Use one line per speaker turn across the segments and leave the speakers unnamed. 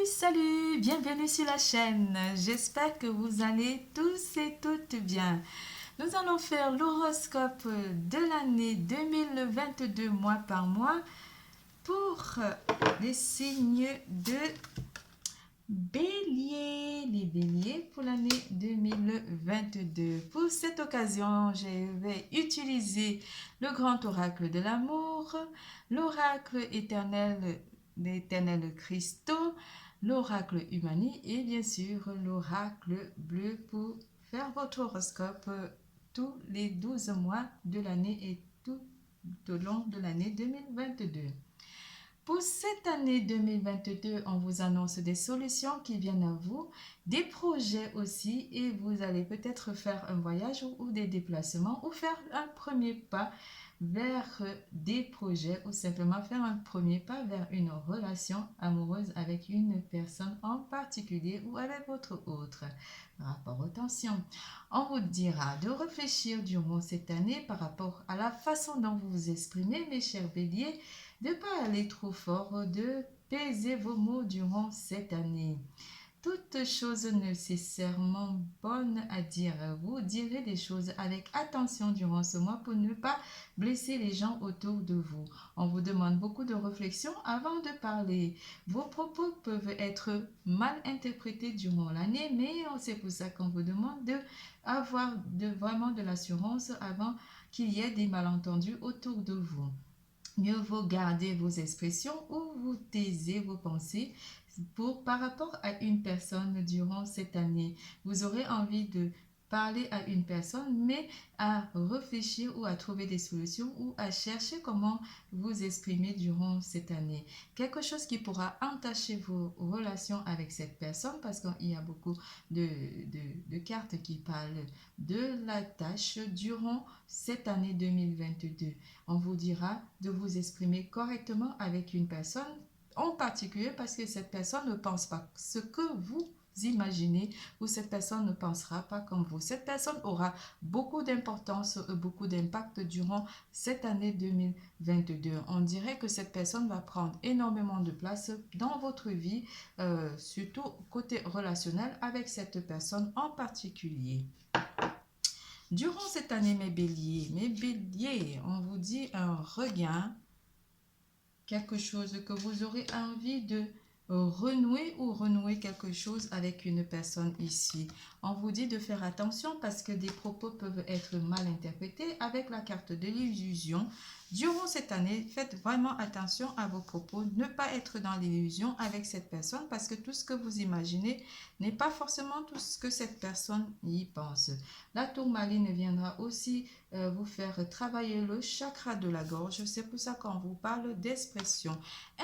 Salut, bienvenue sur la chaîne. J'espère que vous allez tous et toutes bien. Nous allons faire l'horoscope de l'année 2022 mois par mois pour les signes de Bélier, les Béliers pour l'année 2022. Pour cette occasion, je vais utiliser le grand oracle de l'amour, l'oracle éternel, l'éternel Christo, l'oracle Humani et bien sûr l'oracle bleu pour faire votre horoscope tous les 12 mois de l'année et tout au long de l'année 2022. Pour cette année 2022, on vous annonce des solutions qui viennent à vous, des projets aussi, et vous allez peut-être faire un voyage ou des déplacements ou faire un premier pas vers des projets ou simplement faire un premier pas vers une relation amoureuse avec une personne en particulier ou avec votre autre. Par rapport aux tensions, on vous dira de réfléchir durant cette année par rapport à la façon dont vous vous exprimez, mes chers béliers, de ne pas aller trop fort, de peser vos mots durant cette année. Toute chose nécessairement bonne à dire. Vous direz des choses avec attention durant ce mois pour ne pas blesser les gens autour de vous. On vous demande beaucoup de réflexion avant de parler. Vos propos peuvent être mal interprétés durant l'année, mais c'est pour ça qu'on vous demande d'avoir vraiment de l'assurance avant qu'il y ait des malentendus autour de vous. Mieux vaut garder vos expressions ou vous taisez vos pensées par rapport à une personne durant cette année. Vous aurez envie de parler à une personne, mais à réfléchir ou à trouver des solutions ou à chercher comment vous exprimer durant cette année. Quelque chose qui pourra entacher vos relations avec cette personne parce qu'il y a beaucoup de cartes qui parlent de la tâche durant cette année 2022. On vous dira de vous exprimer correctement avec une personne en particulier parce que cette personne ne pense pas ce que vous imaginez ou cette personne ne pensera pas comme vous. Cette personne aura beaucoup d'importance, beaucoup d'impact durant cette année 2022. On dirait que cette personne va prendre énormément de place dans votre vie, surtout côté relationnel avec cette personne en particulier. Durant cette année, mes béliers, on vous dit un regain, quelque chose que vous aurez envie de renouer quelque chose avec une personne ici. On vous dit de faire attention parce que des propos peuvent être mal interprétés avec la carte de l'illusion. Durant cette année, faites vraiment attention à vos propos, ne pas être dans l'illusion avec cette personne parce que tout ce que vous imaginez n'est pas forcément tout ce que cette personne y pense. La tourmaline viendra aussi vous faire travailler le chakra de la gorge. C'est pour ça qu'on vous parle d'expression.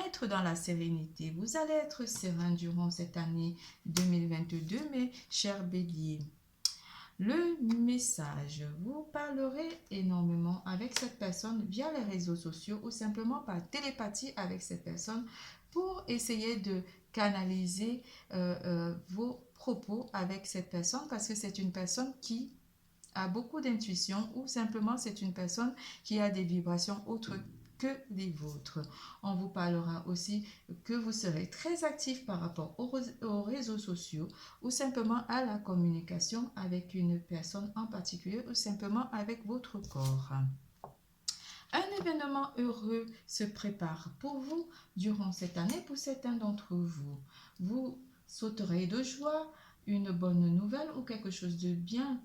Être dans la sérénité. Vous allez être serein durant cette année 2022, mes chers béliers. Le message, vous parlerez énormément avec cette personne via les réseaux sociaux ou simplement par télépathie avec cette personne pour essayer de canaliser vos propos avec cette personne parce que c'est une personne qui a beaucoup d'intuition ou simplement c'est une personne qui a des vibrations autres que les vôtres. On vous parlera aussi que vous serez très actif par rapport aux réseaux sociaux ou simplement à la communication avec une personne en particulier ou simplement avec votre corps. Un événement heureux se prépare pour vous durant cette année pour certains d'entre vous. Vous sauterez de joie, une bonne nouvelle ou quelque chose de bien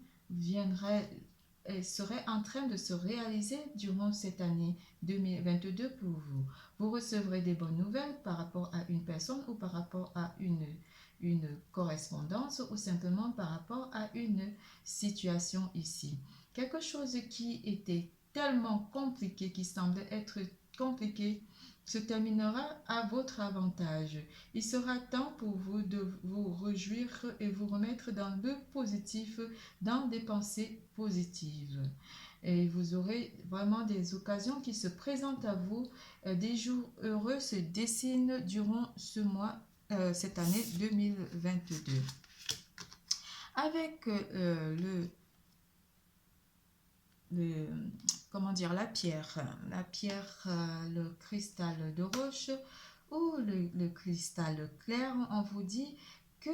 serait en train de se réaliser durant cette année 2022 pour vous. Vous recevrez des bonnes nouvelles par rapport à une personne ou par rapport à une correspondance ou simplement par rapport à une situation ici. Quelque chose qui était tellement compliqué, qui semblait être compliqué, se terminera à votre avantage. Il sera temps pour vous de vous réjouir et vous remettre dans le positif, dans des pensées positives. Et vous aurez vraiment des occasions qui se présentent à vous. Des jours heureux se dessinent durant ce mois, cette année 2022. Avec comment dire, la pierre, le cristal de roche, ou le cristal clair, on vous dit que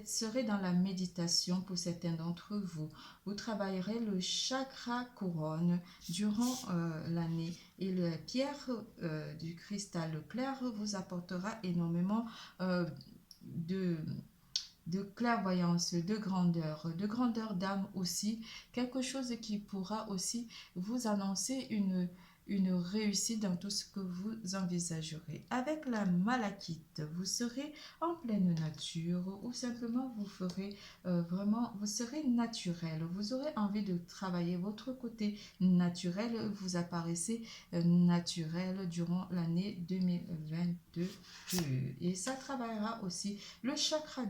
serez dans la méditation pour certains d'entre vous. Vous travaillerez le chakra couronne durant l'année et la pierre du cristal clair vous apportera énormément de clairvoyance, de grandeur d'âme aussi, quelque chose qui pourra aussi vous annoncer une réussite dans tout ce que vous envisagerez. Avec la malachite, vous serez en pleine nature ou simplement vous ferez vraiment, vous serez naturel. Vous aurez envie de travailler votre côté naturel. Vous apparaissez naturel durant l'année 2022. Et ça travaillera aussi le chakra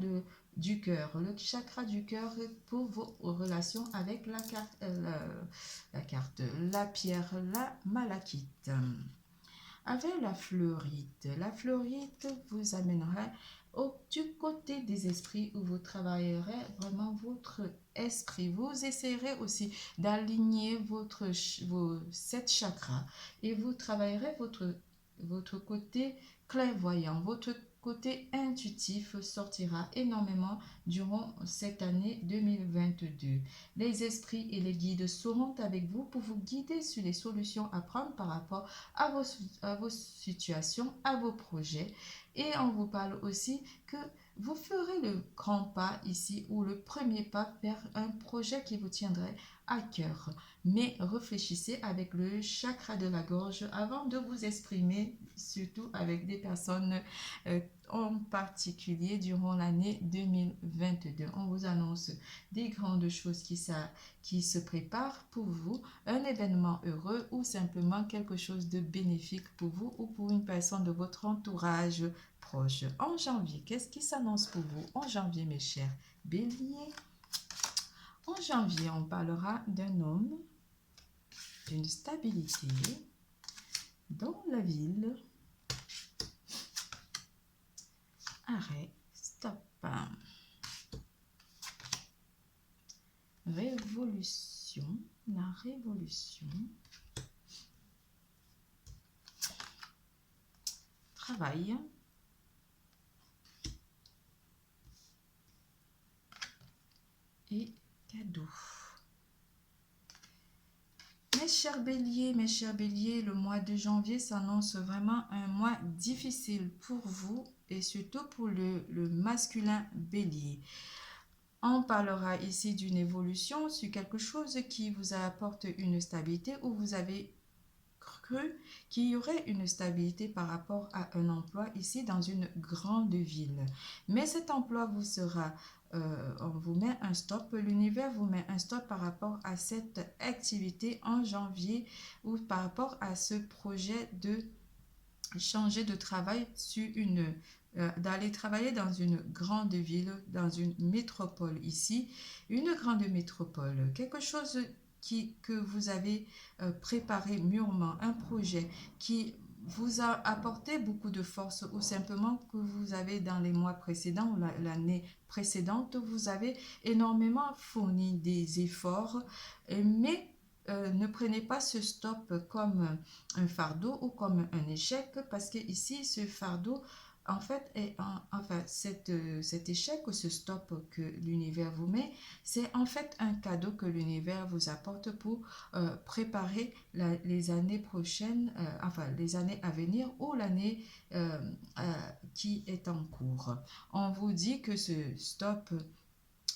du cœur, le chakra du cœur pour vos relations avec la pierre, la malachite. Avec la fleurite vous amènera du côté des esprits où vous travaillerez vraiment votre esprit. Vous essayerez aussi d'aligner vos 7 chakras et vous travaillerez votre côté clairvoyant, votre côté intuitif sortira énormément durant cette année 2022. Les esprits et les guides seront avec vous pour vous guider sur les solutions à prendre par rapport à vos situations, à vos projets. Et on vous parle aussi que vous ferez le grand pas ici ou le premier pas vers un projet qui vous tiendrait à cœur. Mais réfléchissez avec le chakra de la gorge avant de vous exprimer, surtout avec des personnes en particulier durant l'année 2022. On vous annonce des grandes choses qui se préparent pour vous, un événement heureux ou simplement quelque chose de bénéfique pour vous ou pour une personne de votre entourage proche. En janvier, qu'est-ce qui s'annonce pour vous en janvier, mes chers béliers? En janvier, on parlera d'un homme, d'une stabilité dans la ville. Arrêt, stop. Révolution, la révolution. Travail. Et cadeau. Mes chers béliers, le mois de janvier s'annonce vraiment un mois difficile pour vous et surtout pour le masculin bélier. On parlera ici d'une évolution sur quelque chose qui vous apporte une stabilité où vous avez cru qu'il y aurait une stabilité par rapport à un emploi ici dans une grande ville. Mais cet emploi vous sera, on vous met un stop, l'univers vous met un stop par rapport à cette activité en janvier ou par rapport à ce projet de changer de travail sur d'aller travailler dans une grande ville, dans une métropole ici, une grande métropole, quelque chose que vous avez préparé mûrement, un projet qui vous a apporté beaucoup de force ou simplement que vous avez dans les mois précédents ou l'année précédente, vous avez énormément fourni des efforts, mais ne prenez pas ce stop comme un fardeau ou comme un échec parce que ici ce fardeau en fait cet échec ou ce stop que l'univers vous met, c'est en fait un cadeau que l'univers vous apporte pour préparer les années prochaines, les années à venir ou l'année qui est en cours. On vous dit que ce stop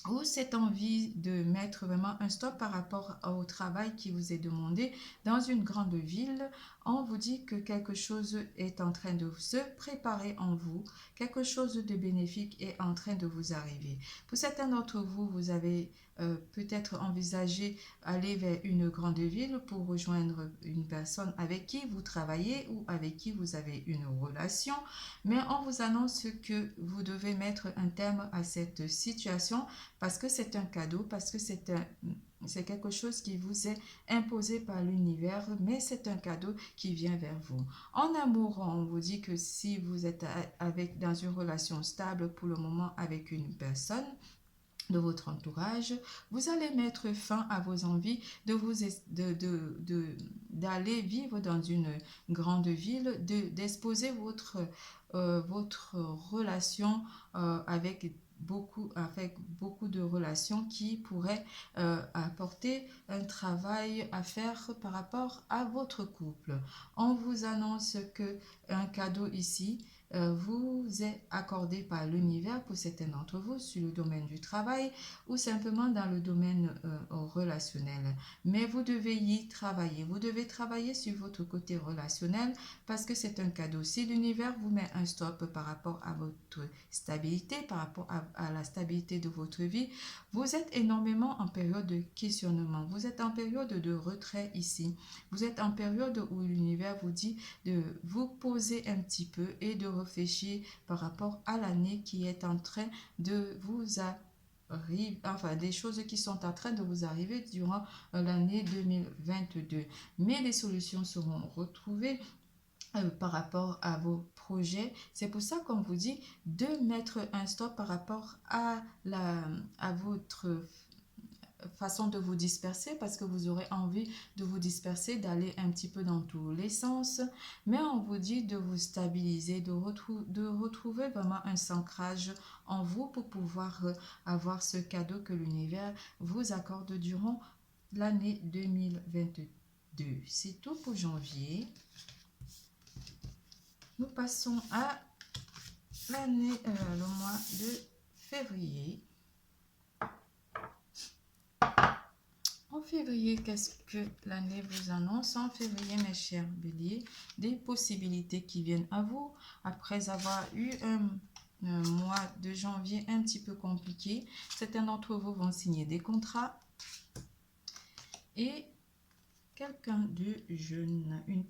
ou cette envie de mettre vraiment un stop par rapport au travail qui vous est demandé dans une grande ville, on vous dit que quelque chose est en train de se préparer en vous, quelque chose de bénéfique est en train de vous arriver. Pour certains d'entre vous, vous avez peut-être envisagé aller vers une grande ville pour rejoindre une personne avec qui vous travaillez ou avec qui vous avez une relation, mais on vous annonce que vous devez mettre un terme à cette situation parce que c'est un cadeau, parce que c'est quelque chose qui vous est imposé par l'univers, mais c'est un cadeau qui vient vers vous. En amour, on vous dit que si vous êtes dans une relation stable pour le moment avec une personne, de votre entourage, vous allez mettre fin à vos envies d'aller vivre dans une grande ville, d'exposer votre relation avec beaucoup de relations qui pourraient apporter un travail à faire par rapport à votre couple. On vous annonce que un cadeau ici vous est accordé par l'univers pour certains d'entre vous sur le domaine du travail ou simplement dans le domaine relationnel. Mais vous devez y travailler. Vous devez travailler sur votre côté relationnel parce que c'est un cadeau. Si l'univers vous met un stop par rapport à votre stabilité, par rapport à la stabilité de votre vie, vous êtes énormément en période de questionnement. Vous êtes en période de retrait ici. Vous êtes en période où l'univers vous dit de vous poser un petit peu et de réfléchir par rapport à l'année qui est en train de vous arriver, enfin des choses qui sont en train de vous arriver durant l'année 2022. Mais les solutions seront retrouvées par rapport à vos projets. C'est pour ça qu'on vous dit de mettre un stop par rapport à votre façon de vous disperser parce que vous aurez envie de vous disperser, d'aller un petit peu dans tous les sens. Mais on vous dit de vous stabiliser, de retrouver vraiment un ancrage en vous pour pouvoir avoir ce cadeau que l'univers vous accorde durant l'année 2022. C'est tout pour janvier. Nous passons à le mois de février. En février, qu'est-ce que l'année vous annonce? En février, mes chers béliers, des possibilités qui viennent à vous après avoir eu un mois de janvier un petit peu compliqué. Certains d'entre vous vont signer des contrats et quelqu'un de jeune, une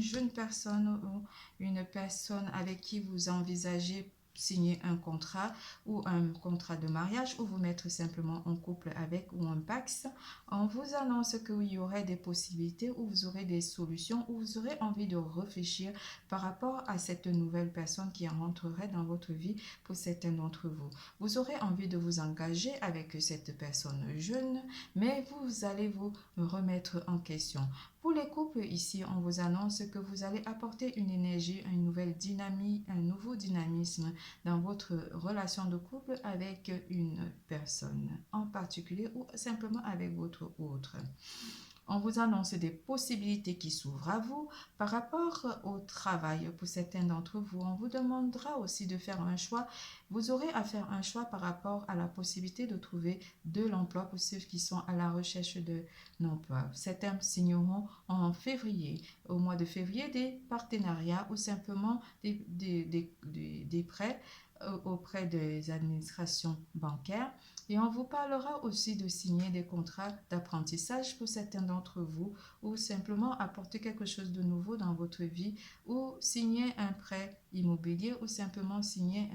jeune personne ou une personne avec qui vous envisagez signer un contrat ou un contrat de mariage ou vous mettre simplement en couple avec ou un pax, on vous annonce qu'il y aurait des possibilités où vous aurez des solutions, où vous aurez envie de réfléchir par rapport à cette nouvelle personne qui rentrerait dans votre vie pour certains d'entre vous. Vous aurez envie de vous engager avec cette personne jeune, mais vous allez vous remettre en question. Pour les couples, ici, on vous annonce que vous allez apporter une énergie, une nouvelle dynamique, un nouveau dynamisme dans votre relation de couple avec une personne en particulier ou simplement avec votre autre. On vous annonce des possibilités qui s'ouvrent à vous par rapport au travail. Pour certains d'entre vous, on vous demandera aussi de faire un choix. Vous aurez à faire un choix par rapport à la possibilité de trouver de l'emploi pour ceux qui sont à la recherche d'un emploi. Certains signeront en février, au mois de février, des partenariats ou simplement des prêts auprès des administrations bancaires. Et on vous parlera aussi de signer des contrats d'apprentissage pour certains d'entre vous ou simplement apporter quelque chose de nouveau dans votre vie ou signer un prêt immobilier ou simplement signer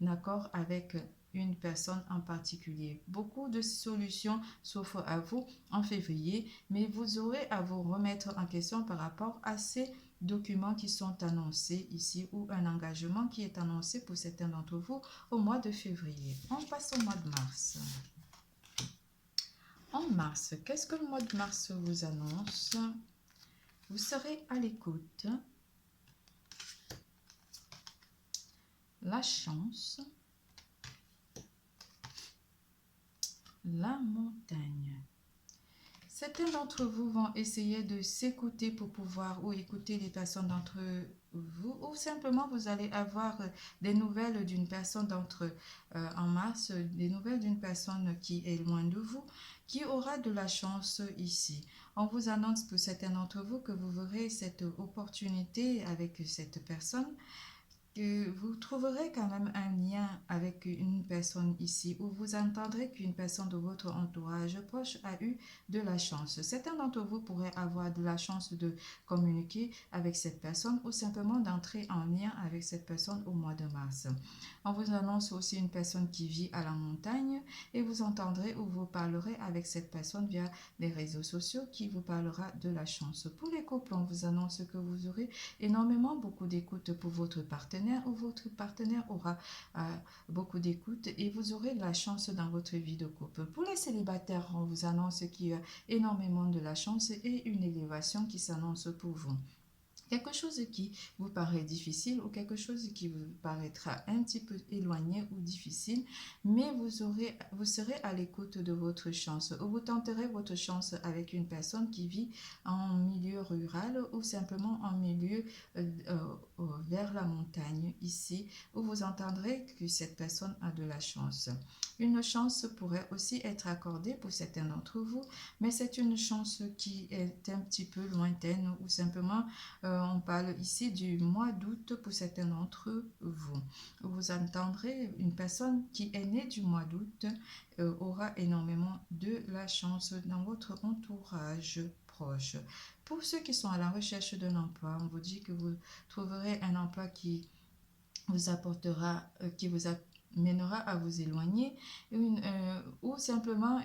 un accord avec une personne en particulier. Beaucoup de solutions s'offrent à vous en février, mais vous aurez à vous remettre en question par rapport à ces documents qui sont annoncés ici ou un engagement qui est annoncé pour certains d'entre vous au mois de février. On passe au mois de mars. En mars, qu'est-ce que le mois de mars vous annonce? Vous serez à l'écoute, la chance, la montagne. Certains d'entre vous vont essayer de s'écouter pour pouvoir ou écouter les personnes d'entre vous ou simplement vous allez avoir des nouvelles d'une personne en mars, des nouvelles d'une personne qui est loin de vous, qui aura de la chance ici. On vous annonce pour certains d'entre vous que vous verrez cette opportunité avec cette personne. Vous trouverez quand même un lien avec une personne ici où vous entendrez qu'une personne de votre entourage proche a eu de la chance. Certains d'entre vous pourraient avoir de la chance de communiquer avec cette personne ou simplement d'entrer en lien avec cette personne au mois de mars. On vous annonce aussi une personne qui vit à la montagne et vous entendrez ou vous parlerez avec cette personne via les réseaux sociaux qui vous parlera de la chance. Pour les couples, on vous annonce que vous aurez énormément beaucoup d'écoute pour votre partenaire partenaire ou votre partenaire aura beaucoup d'écoute et vous aurez de la chance dans votre vie de couple. Pour les célibataires, on vous annonce qu'il y a énormément de la chance et une élévation qui s'annonce pour vous. Quelque chose qui vous paraît difficile ou quelque chose qui vous paraîtra un petit peu éloigné ou difficile, mais vous serez à l'écoute de votre chance. Ou vous tenterez votre chance avec une personne qui vit en milieu rural ou simplement en milieu vers la montagne ici, où vous entendrez que cette personne a de la chance. Une chance pourrait aussi être accordée pour certains d'entre vous, mais c'est une chance qui est un petit peu lointaine ou simplement on parle ici du mois d'août pour certains d'entre vous. Vous entendrez une personne qui est née du mois d'août aura énormément de la chance dans votre entourage proche. Pour ceux qui sont à la recherche d'un emploi, on vous dit que vous trouverez un emploi qui vous apportera, qui vous amènera à vous éloigner ou simplement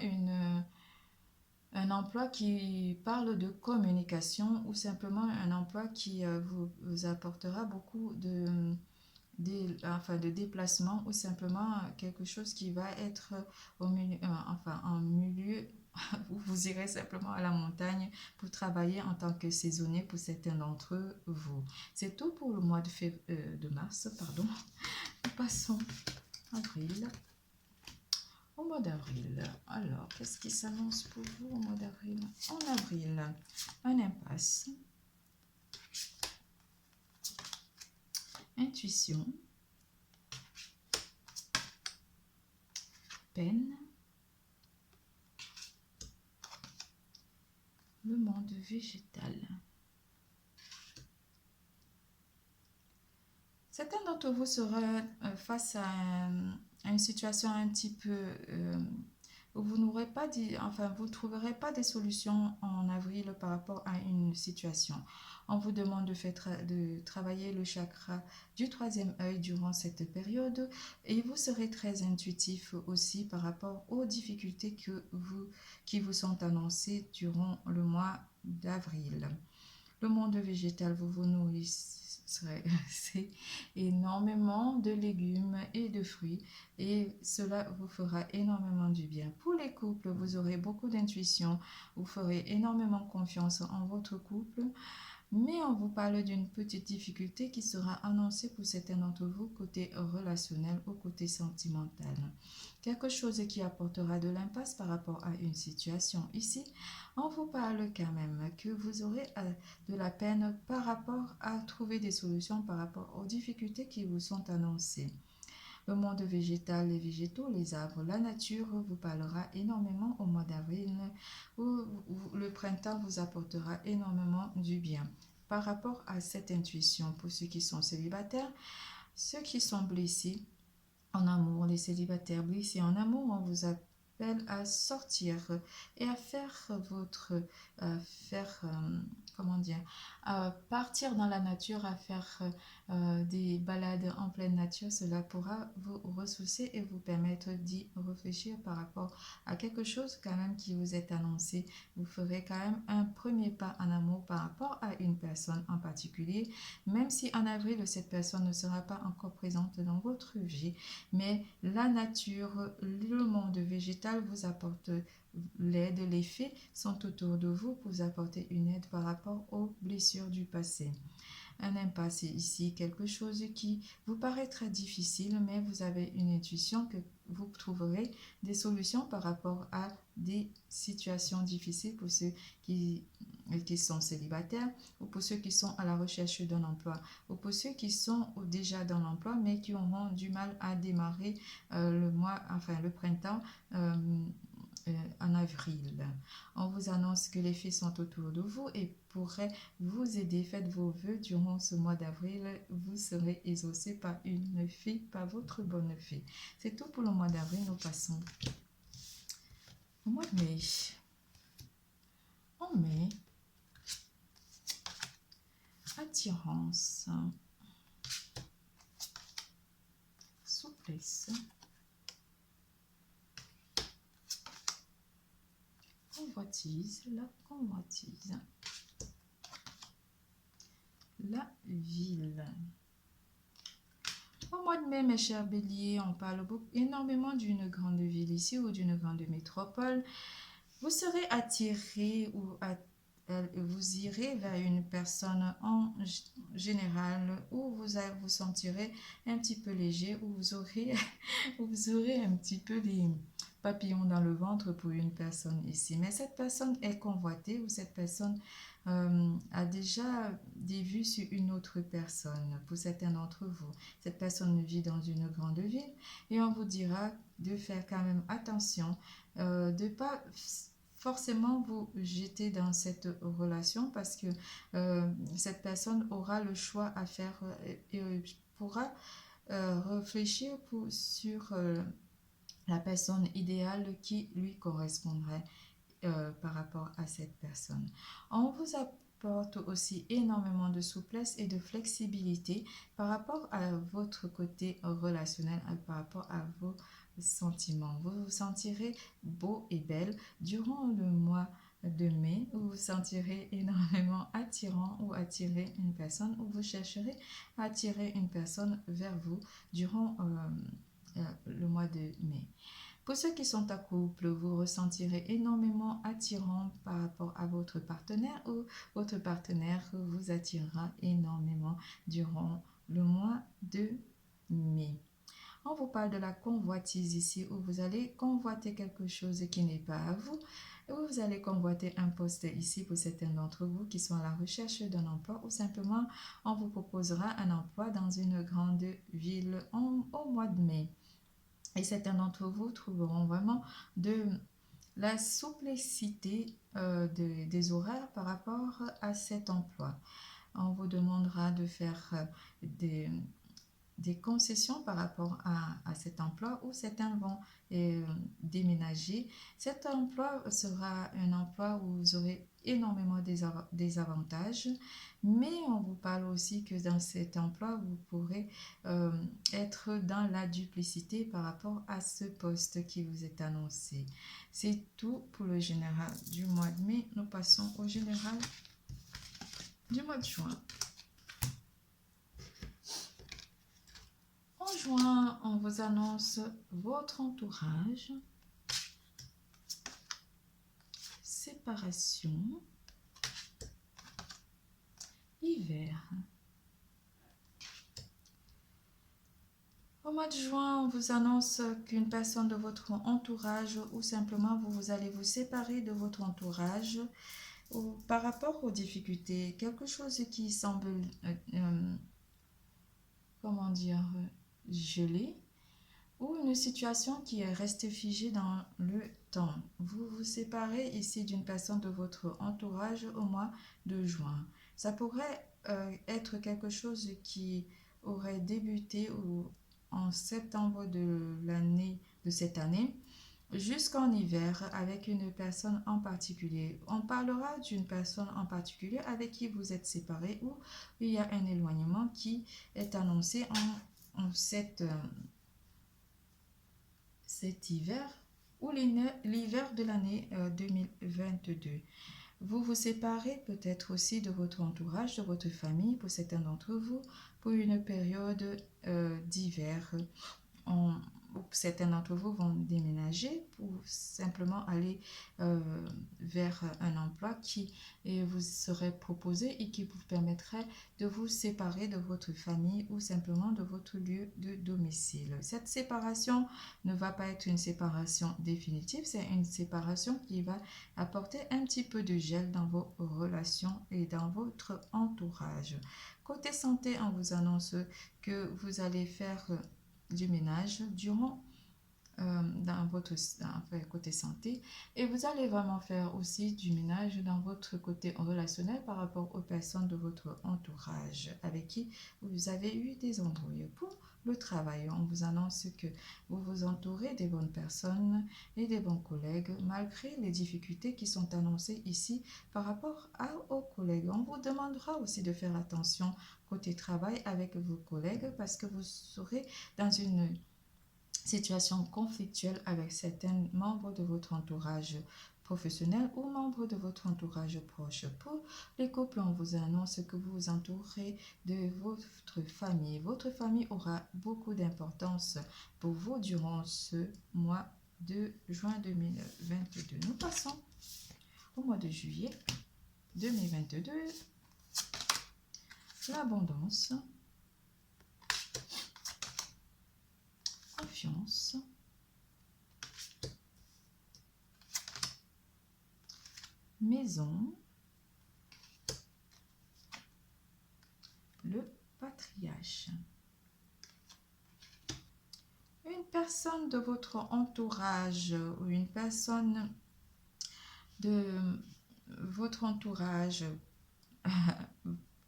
un emploi qui parle de communication ou simplement un emploi qui vous apportera beaucoup de déplacement ou simplement quelque chose qui va être en milieu où vous irez simplement à la montagne pour travailler en tant que saisonnier pour certains d'entre vous. C'est tout pour le mois de mars. Nous passons avril. Au mois d'avril, alors, qu'est-ce qui s'annonce pour vous au mois d'avril? En avril, un impasse, intuition, peine, le monde végétal. Certains d'entre vous seront face à une situation un petit peu où vous n'aurez pas vous trouverez pas des solutions en avril par rapport à une situation. On vous demande de travailler le chakra du troisième œil durant cette période et vous serez très intuitif aussi par rapport aux difficultés qui vous sont annoncées durant le mois d'avril. Le monde végétal, vous vous nourrissez énormément de légumes et de fruits et cela vous fera énormément du bien. Pour les couples, vous aurez beaucoup d'intuition, vous ferez énormément confiance en votre couple, mais on vous parle d'une petite difficulté qui sera annoncée pour certains d'entre vous côté relationnel ou côté sentimental. Quelque chose qui apportera de l'impasse par rapport à une situation. Ici, on vous parle quand même que vous aurez de la peine par rapport à trouver des solutions par rapport aux difficultés qui vous sont annoncées. Le monde végétal, les végétaux, les arbres, la nature vous parlera énormément au mois d'avril où le printemps vous apportera énormément du bien. Par rapport à cette intuition, pour ceux qui sont célibataires, ceux qui sont blessés en amour, les célibataires blessés en amour, on vous appelle à sortir et à faire à partir dans la nature, à faire des balades en pleine nature. Cela pourra vous ressourcer et vous permettre d'y réfléchir par rapport à quelque chose quand même qui vous est annoncé. Vous ferez quand même un premier pas en amour par rapport à une personne en particulier, même si en avril cette personne ne sera pas encore présente dans votre vie, mais la nature, le monde végétal vous apporte l'aide, les fées sont autour de vous pour vous apporter une aide par rapport aux blessures du passé. Un impasse ici, quelque chose qui vous paraîtra difficile, mais vous avez une intuition que vous trouverez des solutions par rapport à des situations difficiles pour ceux qui sont célibataires ou pour ceux qui sont à la recherche d'un emploi ou pour ceux qui sont déjà dans l'emploi mais qui auront du mal à démarrer le printemps en avril. On vous annonce que les fées sont autour de vous et pourraient vous aider. Faites vos vœux durant ce mois d'avril. Vous serez exaucé par une fée, par votre bonne fée. C'est tout pour le mois d'avril. Nous passons au mois de mai. En mai, attirance, souplesse, convoitise, la convoitise, la ville, Au mois de mai, mes chers béliers, on parle énormément d'une grande ville ici ou d'une grande métropole. Vous serez attiré ou vous irez vers une personne en général où vous sentirez un petit peu léger, où vous aurez un petit peu les papillons dans le ventre pour une personne ici. Mais cette personne est convoitée ou cette personne a déjà des vues sur une autre personne pour certains d'entre vous. Cette personne vit dans une grande ville et on vous dira de faire quand même attention, de ne pas forcément vous jeter dans cette relation parce que cette personne aura le choix à faire et pourra réfléchir sur la personne idéale qui lui correspondrait par rapport à cette personne. On vous apporte aussi énormément de souplesse et de flexibilité par rapport à votre côté relationnel, par rapport à vos sentiments. Vous vous sentirez beau et belle durant le mois de mai où vous sentirez énormément attirant ou attirer une personne, ou vous chercherez à attirer une personne vers vous durant le mois de mai. Pour ceux qui sont en couple, vous ressentirez énormément attirant par rapport à votre partenaire ou votre partenaire vous attirera énormément durant le mois de mai. On vous parle de la convoitise ici où vous allez convoiter quelque chose qui n'est pas à vous. Où vous allez convoiter un poste ici pour certains d'entre vous qui sont à la recherche d'un emploi ou simplement on vous proposera un emploi dans une grande ville au mois de mai. Et certains d'entre vous trouveront vraiment de la souplicité des horaires par rapport à cet emploi. On vous demandera de faire des concessions par rapport à cet emploi où certains vont déménager. Cet emploi sera un emploi où vous aurez énormément des avantages, mais on vous parle aussi que dans cet emploi, vous pourrez être dans la duplicité par rapport à ce poste qui vous est annoncé. C'est tout pour le général du mois de mai. Nous passons au général du mois de juin. En juin, on vous annonce votre entourage, séparation, hiver. Au mois de juin, on vous annonce qu'une personne de votre entourage ou simplement vous allez vous séparer de votre entourage ou par rapport aux difficultés, quelque chose qui semble, comment dire, gelé, ou une situation qui est restée figée dans le temps. Vous vous séparez ici d'une personne de votre entourage au mois de juin. Ça pourrait être quelque chose qui aurait débuté en septembre de cette année jusqu'en hiver avec une personne en particulier. On parlera d'une personne en particulier avec qui vous êtes séparés ou il y a un éloignement qui est annoncé en cet hiver ou l'hiver de l'année 2022. Vous vous séparez peut-être aussi de votre entourage, de votre famille, pour certains d'entre vous, pour une période d'hiver. Certains d'entre vous vont déménager pour simplement aller vers un emploi qui vous serait proposé et qui vous permettrait de vous séparer de votre famille ou simplement de votre lieu de domicile. Cette séparation ne va pas être une séparation définitive, c'est une séparation qui va apporter un petit peu de gel dans vos relations et dans votre entourage. Côté santé, on vous annonce que vous allez faire du ménage durant dans votre côté santé et vous allez vraiment faire aussi du ménage dans votre côté relationnel par rapport aux personnes de votre entourage avec qui vous avez eu des embrouilles. Pour le travail, on vous annonce que vous vous entourez des bonnes personnes et des bons collègues malgré les difficultés qui sont annoncées ici par rapport aux collègues. On vous demandera aussi de faire attention côté travail avec vos collègues parce que vous serez dans une situation conflictuelle avec certains membres de votre entourage. professionnels ou membres de votre entourage proche. Pour les couples, on vous annonce que vous vous entourez de votre famille. Votre famille aura beaucoup d'importance pour vous durant ce mois de juin 2022. Nous passons au mois de juillet 2022. L'abondance, confiance, maison, le patriarche. Une personne de votre entourage ou une personne de votre entourage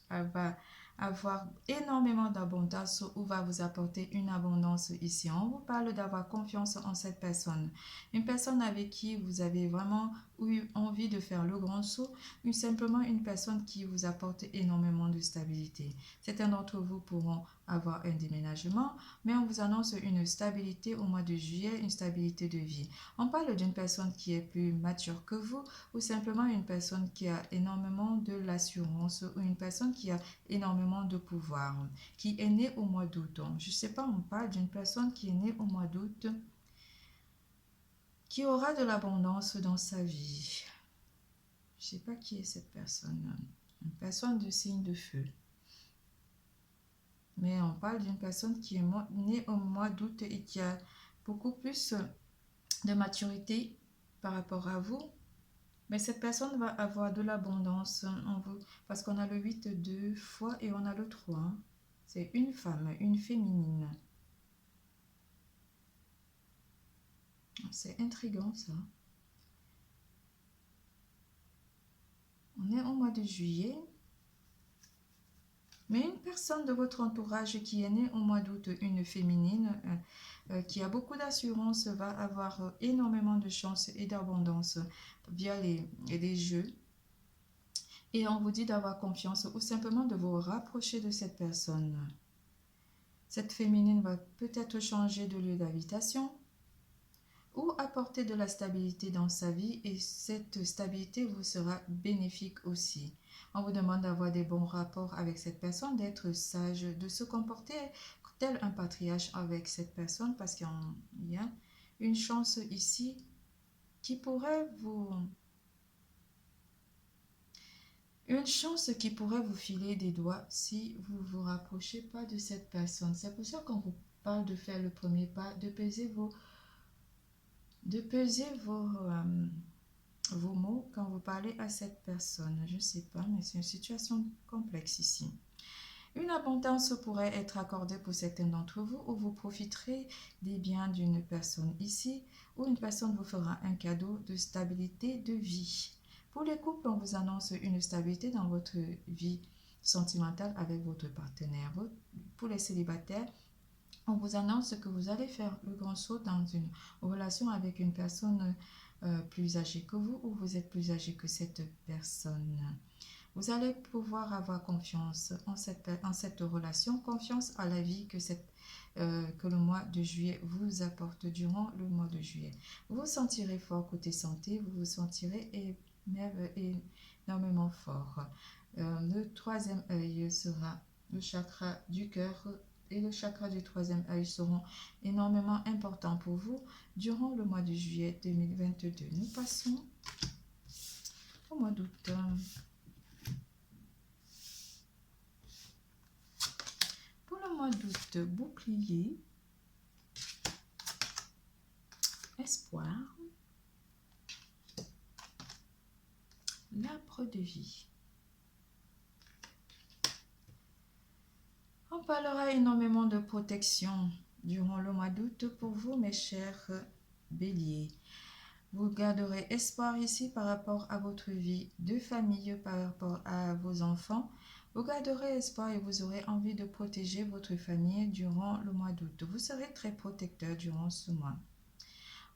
va avoir énormément d'abondance ou va vous apporter une abondance ici. On vous parle d'avoir confiance en cette personne. Une personne avec qui vous avez vraiment eu envie de faire le grand saut ou simplement une personne qui vous apporte énormément de stabilité. Certains d'entre vous pourront avoir un déménagement, mais on vous annonce une stabilité au mois de juillet, une stabilité de vie. On parle d'une personne qui est plus mature que vous ou simplement une personne qui a énormément de l'assurance ou une personne qui a énormément de pouvoir, qui est née au mois d'août. Je ne sais pas, on parle d'une personne qui est née au mois d'août, qui aura de l'abondance dans sa vie. Je ne sais pas qui est cette personne. Une personne de signe de feu. Mais on parle d'une personne qui est née au mois d'août et qui a beaucoup plus de maturité par rapport à vous. Mais cette personne va avoir de l'abondance en vous. Parce qu'on a le 8 deux fois et on a le 3. C'est une femme, une féminine. C'est intriguant ça. On est au mois de juillet. Mais une personne de votre entourage qui est née au mois d'août, une féminine, qui a beaucoup d'assurance, va avoir énormément de chance et d'abondance via les jeux. Et on vous dit d'avoir confiance ou simplement de vous rapprocher de cette personne. Cette féminine va peut-être changer de lieu d'habitation ou apporter de la stabilité dans sa vie et cette stabilité vous sera bénéfique aussi. On vous demande d'avoir des bons rapports avec cette personne, d'être sage, de se comporter tel un patriarche avec cette personne parce qu'il y a une chance ici qui pourrait vous... Une chance qui pourrait vous filer des doigts si vous ne vous rapprochez pas de cette personne. C'est pour ça qu'on vous parle de faire le premier pas, de peser vos mots quand vous parlez à cette personne. Je ne sais pas, mais c'est une situation complexe ici. Une abondance pourrait être accordée pour certains d'entre vous ou vous profiterez des biens d'une personne ici ou une personne vous fera un cadeau de stabilité de vie. Pour les couples, on vous annonce une stabilité dans votre vie sentimentale avec votre partenaire. Pour les célibataires, on vous annonce que vous allez faire le grand saut dans une relation avec une personne plus âgée que vous ou vous êtes plus âgé que cette personne. Vous allez pouvoir avoir confiance en cette relation, confiance à la vie que le mois de juillet vous apporte durant le mois de juillet. Vous vous sentirez fort côté santé, vous vous sentirez énormément fort. Le troisième œil sera le chakra du cœur et le chakra du troisième œil seront énormément importants pour vous durant le mois de juillet 2022. Nous passons au mois d'août. Pour le mois d'août, bouclier, espoir, l'arbre de vie. On parlera énormément de protection durant le mois d'août pour vous, mes chers béliers. Vous garderez espoir ici par rapport à votre vie de famille, par rapport à vos enfants. Vous garderez espoir et vous aurez envie de protéger votre famille durant le mois d'août. Vous serez très protecteur durant ce mois.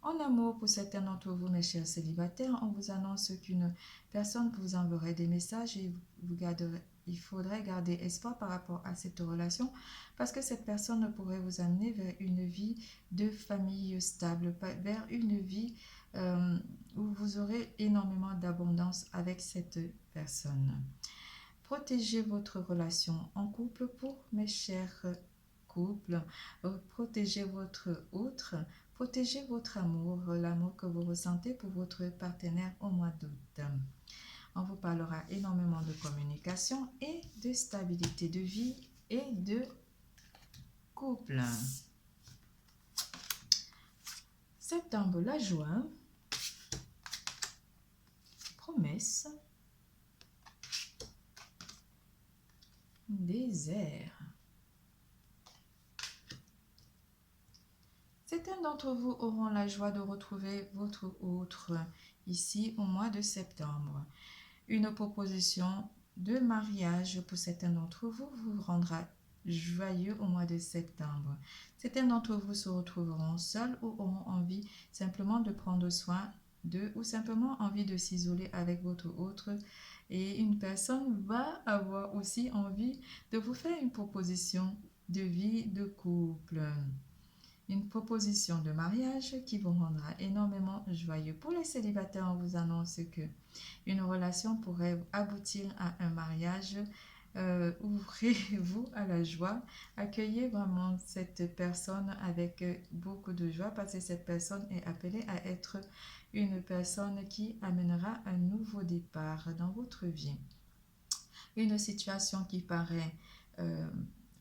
En amour, pour certains d'entre vous, mes chers célibataires, on vous annonce qu'une personne vous enverra des messages et vous garderez il faudrait garder espoir par rapport à cette relation parce que cette personne pourrait vous amener vers une vie de famille stable, vers une vie où vous aurez énormément d'abondance avec cette personne. Protégez votre relation en couple pour mes chers couples. Protégez votre autre. Protégez votre amour, l'amour que vous ressentez pour votre partenaire au mois d'août. On vous parlera énormément de communication et de stabilité de vie et de couple. Septembre, la joie. Promesse. Désert. Certains d'entre vous auront la joie de retrouver votre autre ici au mois de septembre. Une proposition de mariage pour certains d'entre vous vous rendra joyeux au mois de septembre. Certains d'entre vous se retrouveront seuls ou auront envie simplement de prendre soin d'eux ou simplement envie de s'isoler avec votre autre. Et une personne va avoir aussi envie de vous faire une proposition de vie de couple. Une proposition de mariage qui vous rendra énormément joyeux. Pour les célibataires, on vous annonce que une relation pourrait aboutir à un mariage. Ouvrez-vous à la joie. Accueillez vraiment cette personne avec beaucoup de joie parce que cette personne est appelée à être une personne qui amènera un nouveau départ dans votre vie. Une situation qui paraît...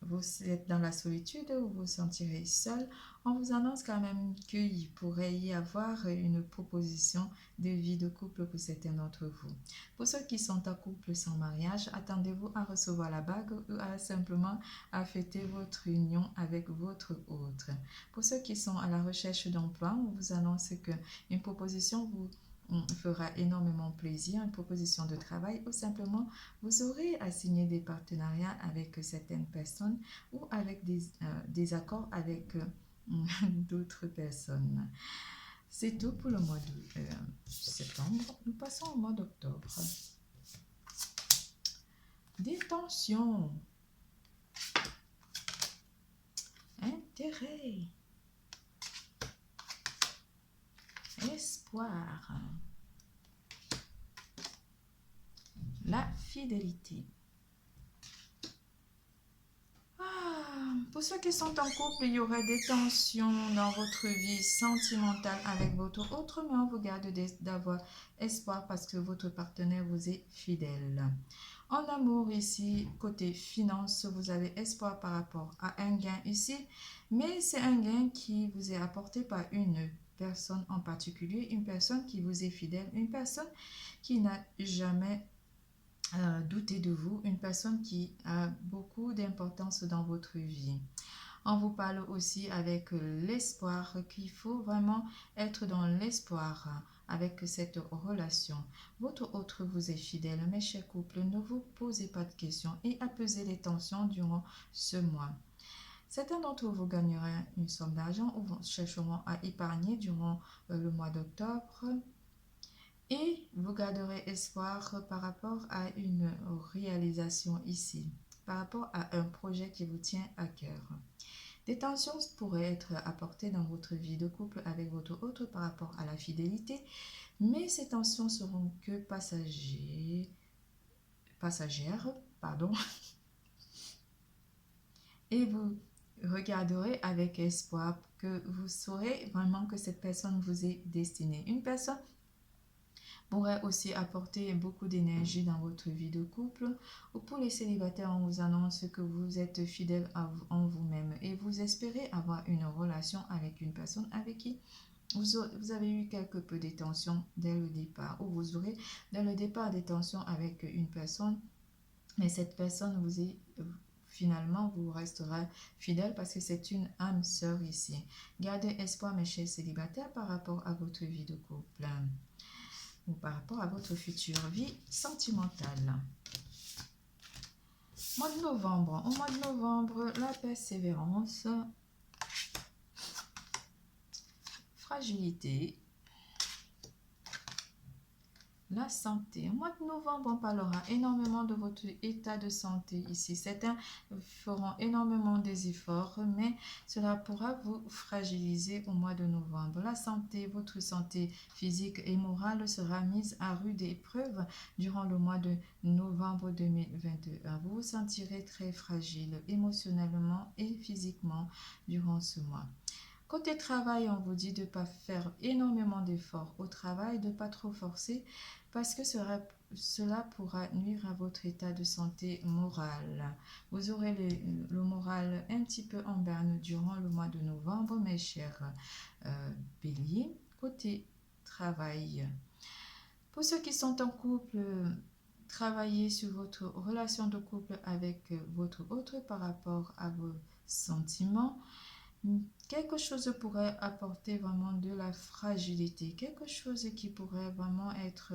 vous êtes dans la solitude ou vous vous sentirez seul, on vous annonce quand même qu'il pourrait y avoir une proposition de vie de couple pour certains d'entre vous. Pour ceux qui sont en couple sans mariage, attendez-vous à recevoir la bague ou à simplement à fêter votre union avec votre autre. Pour ceux qui sont à la recherche d'emploi, on vous annonce qu'une proposition vous fera énormément plaisir, une proposition de travail ou simplement vous aurez à signer des partenariats avec certaines personnes ou avec des accords avec d'autres personnes. C'est tout pour le mois de septembre. Nous passons au mois d'octobre. Détention. Intérêt. Espoir. La fidélité. Pour ceux qui sont en couple, il y aura des tensions dans votre vie sentimentale avec votre autre, mais on vous garde d'avoir espoir parce que votre partenaire vous est fidèle. En amour ici, côté finance, vous avez espoir par rapport à un gain ici, mais c'est un gain qui vous est apporté par une personne en particulier, une personne qui vous est fidèle, une personne qui n'a jamais douter de vous, une personne qui a beaucoup d'importance dans votre vie. On vous parle aussi avec l'espoir qu'il faut vraiment être dans l'espoir avec cette relation. Votre autre vous est fidèle, mes chers couples, ne vous posez pas de questions et apaisez les tensions durant ce mois. Certains d'entre vous gagneront une somme d'argent ou chercheront à épargner durant le mois d'octobre. Et vous garderez espoir par rapport à une réalisation ici, par rapport à un projet qui vous tient à cœur. Des tensions pourraient être apportées dans votre vie de couple avec votre autre par rapport à la fidélité, mais ces tensions seront que passagères. Et vous regarderez avec espoir que vous saurez vraiment que cette personne vous est destinée. Une personne pourrait aussi apporter beaucoup d'énergie dans votre vie de couple. Ou pour les célibataires, on vous annonce que vous êtes fidèle en vous-même et vous espérez avoir une relation avec une personne avec qui vous avez eu quelque peu de tensions dès le départ, ou vous aurez dès le départ des tensions avec une personne, mais cette personne vous est finalement vous restera fidèle parce que c'est une âme sœur ici. Gardez espoir, mes chers célibataires, par rapport à votre vie de couple ou par rapport à votre future vie sentimentale. Mois de novembre. Au mois de novembre, la persévérance, fragilité, la santé. Au mois de novembre, on parlera énormément de votre état de santé ici. Certains feront énormément des efforts, mais cela pourra vous fragiliser au mois de novembre. La santé, votre santé physique et morale sera mise à rude épreuve durant le mois de novembre 2021. Vous vous sentirez très fragile émotionnellement et physiquement durant ce mois. Côté travail, on vous dit de ne pas faire énormément d'efforts au travail, de ne pas trop forcer parce que cela pourra nuire à votre état de santé morale. Vous aurez le moral un petit peu en berne durant le mois de novembre, mes chers béliers. Côté travail, pour ceux qui sont en couple, travaillez sur votre relation de couple avec votre autre par rapport à vos sentiments. Quelque chose pourrait apporter vraiment de la fragilité, quelque chose qui pourrait vraiment être,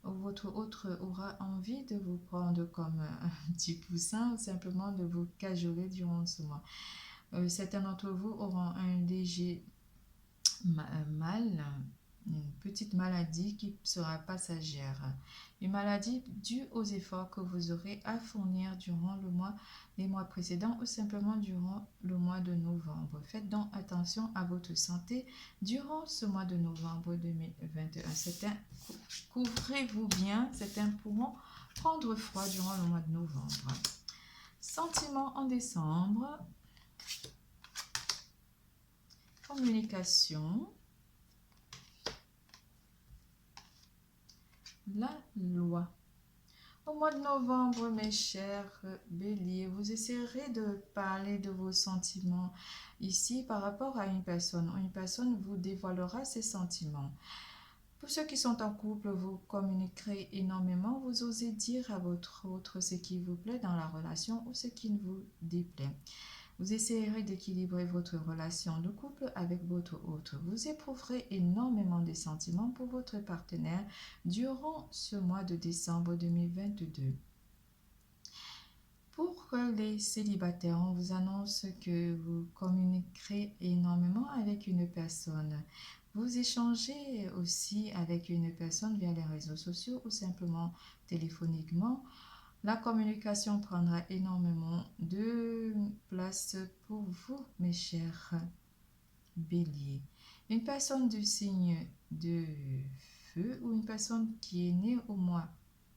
votre autre aura envie de vous prendre comme un petit poussin ou simplement de vous cajoler durant ce mois. Certains d'entre vous auront un léger mal, une petite maladie qui sera passagère. Une maladie due aux efforts que vous aurez à fournir durant les mois précédents ou simplement durant le mois de novembre. Faites donc attention à votre santé durant ce mois de novembre 2021. Certains, couvrez-vous bien, certains pourront prendre froid durant le mois de novembre. Sentiments en décembre. Communication. La loi. Au mois de novembre, mes chers béliers, vous essaierez de parler de vos sentiments ici par rapport à une personne. Une personne vous dévoilera ses sentiments. Pour ceux qui sont en couple, vous communiquerez énormément. Vous osez dire à votre autre ce qui vous plaît dans la relation ou ce qui ne vous déplaît. Vous essayerez d'équilibrer votre relation de couple avec votre autre. Vous éprouverez énormément de sentiments pour votre partenaire durant ce mois de décembre 2022. Pour les célibataires, on vous annonce que vous communiquerez énormément avec une personne. Vous échangez aussi avec une personne via les réseaux sociaux ou simplement téléphoniquement. La communication prendra énormément de place pour vous, mes chers béliers. Une personne du signe de feu ou une personne qui est née au mois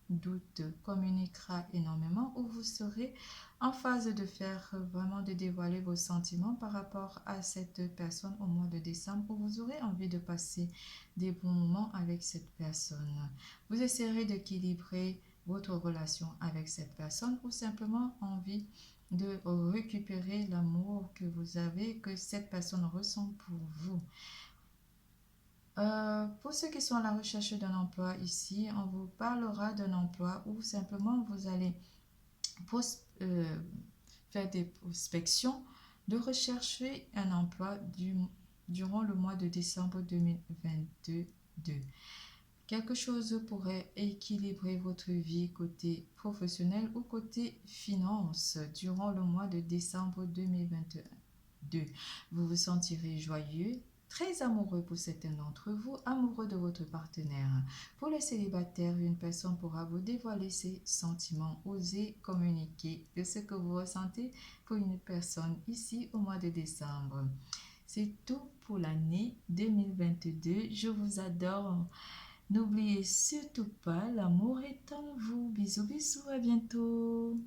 d'août communiquera énormément ou vous serez en phase de de dévoiler vos sentiments par rapport à cette personne au mois de décembre où vous aurez envie de passer des bons moments avec cette personne. Vous essaierez d'équilibrer votre relation avec cette personne ou simplement envie de récupérer l'amour que vous avez, que cette personne ressent pour vous. Pour ceux qui sont à la recherche d'un emploi ici, on vous parlera d'un emploi où simplement vous allez faire des prospections de rechercher un emploi durant le mois de décembre 2022. Quelque chose pourrait équilibrer votre vie côté professionnel ou côté finance durant le mois de décembre 2022. Vous vous sentirez joyeux, très amoureux pour certains d'entre vous, amoureux de votre partenaire. Pour les célibataires, une personne pourra vous dévoiler ses sentiments, oser communiquer de ce que vous ressentez pour une personne ici au mois de décembre. C'est tout pour l'année 2022. Je vous adore. N'oubliez surtout pas, l'amour est en vous. Bisous, bisous, à bientôt.